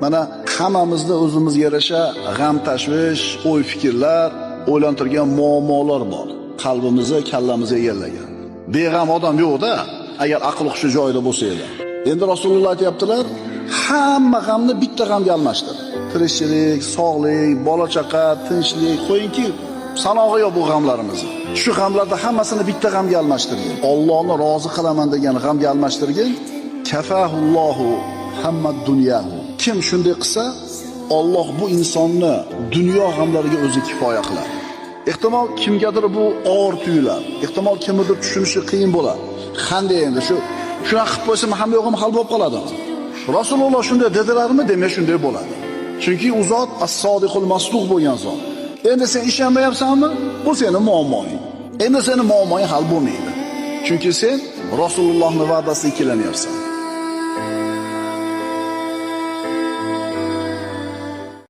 Mana hammamizda o'zimizga yarasha g'am, tashvish, o'y, fikrlar, o'ylantirgan muammolar bor. Qalbimizni, kallamizga egallagan. Beg'am odam yo'q-da, agar aql hushi joyida bo'lsa edi. Endi Rasululloh aytayaptilar, hamma g'amni bitta g'amga almashtir. Tirikchilik, sog'lik, bola chaqa, tinchlik, qo'yingki, sanog'i yo'q bu g'amlarimizni. Shu g'amlarda hammasini bitta g'amga almashtirgin. Allohni rozi qilaman degan g'amga almashtirgin. Kafahullohu hammad dunyahu. Kim shunday qilsa, Alloh bu insonni dunyo g'amlariga o'zi kifoya qiladi. Ehtimol kimgadir bu og'ir tuyular. Ehtimol kimnidir tushunishi qiyin bo'ladi. Qanday endi shunaqa qilib qo'ysam hamma yo'g'im hal bo'lib qoladi. Rasululloh shunday dedilarmi? Demak shunday bo'ladi. Chunki u zot as-sodiqul masduq bo'lgan zot. Endi sen ishonmayapsanmi? Bu seni muammoing. Endi seni muammoing hal bo'lmaydi. Chunki sen Rasulullohning va'dasiga kelanyapsan.